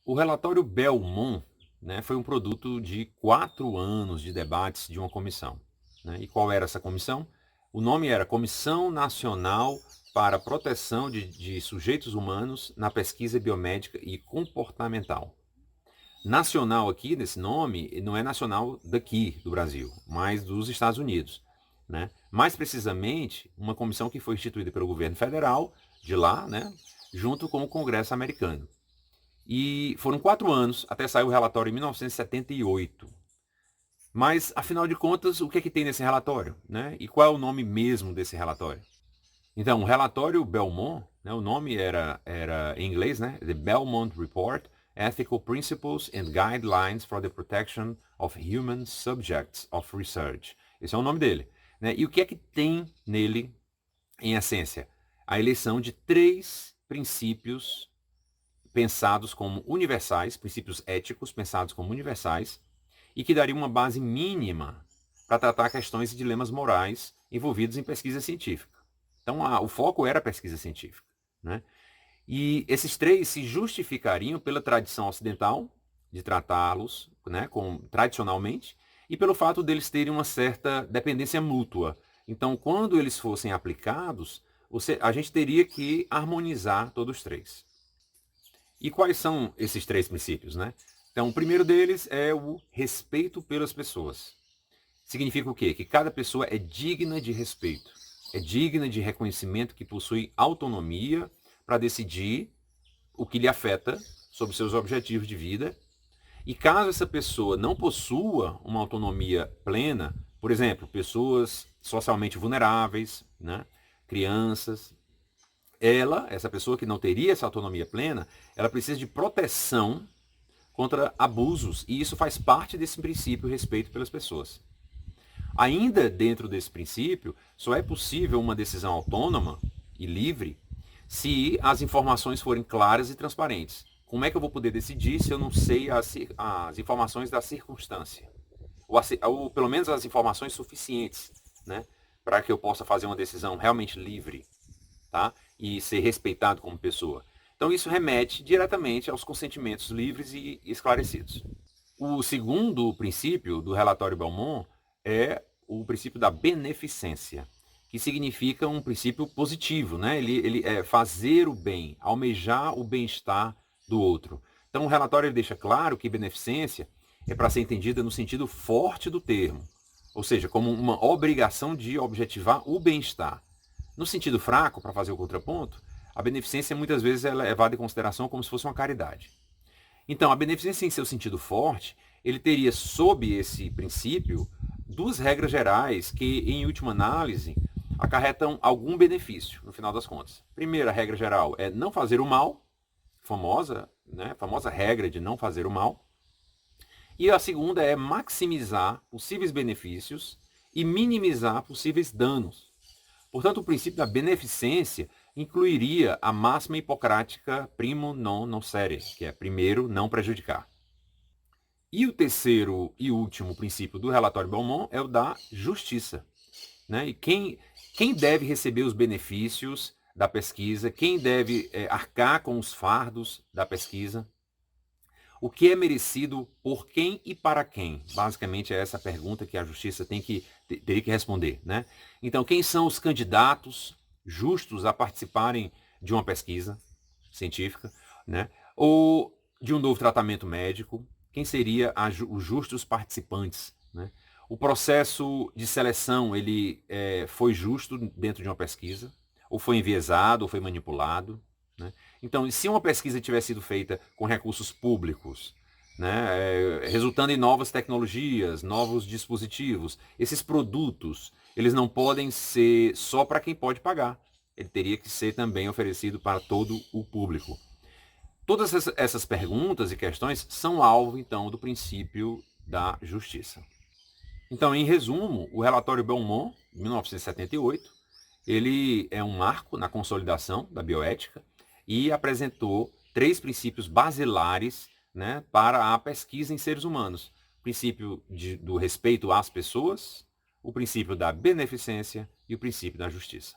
O relatório Belmont, né, foi um produto de 4 anos de debates de uma comissão, né? E qual era essa comissão? O nome era Comissão Nacional para a Proteção de Sujeitos Humanos na Pesquisa Biomédica e Comportamental. Nacional aqui, nesse nome, não é nacional daqui, do Brasil, mas dos Estados Unidos, né? Mais precisamente, uma comissão que foi instituída pelo governo federal de lá, né, junto com o Congresso americano. E foram 4 anos até sair o relatório em 1978. Mas, afinal de contas, o que é que tem nesse relatório, né? E qual é o nome mesmo desse relatório? Então, o relatório Belmont, né, o nome era em inglês, né? The Belmont Report, Ethical Principles and Guidelines for the Protection of Human Subjects of Research. Esse é o nome dele, né? E o que é que tem nele, em essência? A eleição de 3 princípios pensados como universais, princípios éticos pensados como universais, e que dariam uma base mínima para tratar questões e dilemas morais envolvidos em pesquisa científica. Então, o foco era a pesquisa científica, né? E esses 3 se justificariam pela tradição ocidental de tratá-los, né, tradicionalmente, e pelo fato deles terem uma certa dependência mútua. Então, quando eles fossem aplicados, a gente teria que harmonizar todos os 3. E quais são esses 3 princípios, né? Então, o primeiro deles é o respeito pelas pessoas. Significa o quê? Que cada pessoa é digna de respeito, é digna de reconhecimento, que possui autonomia para decidir o que lhe afeta sobre seus objetivos de vida. E caso essa pessoa não possua uma autonomia plena, por exemplo, pessoas socialmente vulneráveis, né? Crianças, essa pessoa que não teria essa autonomia plena, ela precisa de proteção contra abusos, e isso faz parte desse princípio, respeito pelas pessoas. Ainda dentro desse princípio, só é possível uma decisão autônoma e livre se as informações forem claras e transparentes. Como é que eu vou poder decidir se eu não sei as informações da circunstância? Ou pelo menos as informações suficientes, né, para que eu possa fazer uma decisão realmente livre, tá? E ser respeitado como pessoa. Então isso remete diretamente aos consentimentos livres e esclarecidos. O segundo princípio do relatório Belmont é o princípio da beneficência, que significa um princípio positivo, né? Ele é fazer o bem, almejar o bem-estar do outro. Então o relatório ele deixa claro que beneficência é para ser entendida no sentido forte do termo, ou seja, como uma obrigação de objetivar o bem-estar. No sentido fraco, para fazer o contraponto, a beneficência muitas vezes é levada em consideração como se fosse uma caridade. Então, a beneficência em seu sentido forte, ele teria, sob esse princípio, 2 regras gerais que, em última análise, acarretam algum benefício, no final das contas. Primeira regra geral é não fazer o mal, famosa, né, famosa regra de não fazer o mal. E a segunda é maximizar possíveis benefícios e minimizar possíveis danos. Portanto, o princípio da beneficência incluiria a máxima hipocrática primo non nocere, que é primeiro não prejudicar. E o terceiro e último princípio do relatório Belmont é o da justiça, né? E quem deve receber os benefícios da pesquisa, quem deve arcar com os fardos da pesquisa, o que é merecido por quem e para quem? Basicamente é essa pergunta que a justiça teria que responder, né? Então, quem são os candidatos justos a participarem de uma pesquisa científica, né? Ou de um novo tratamento médico? Quem seria os justos participantes, né? O processo de seleção, ele foi justo dentro de uma pesquisa? Ou foi enviesado, ou foi manipulado? Né? Então, se uma pesquisa tiver sido feita com recursos públicos, né, resultando em novas tecnologias, novos dispositivos, esses produtos, eles não podem ser só para quem pode pagar. Ele teria que ser também oferecido para todo o público. Todas essas perguntas e questões são alvo, então, do princípio da justiça. Então, em resumo, o relatório Belmont, de 1978, ele é um marco na consolidação da bioética e apresentou 3 princípios basilares, né, para a pesquisa em seres humanos. O princípio do respeito às pessoas, o princípio da beneficência e o princípio da justiça.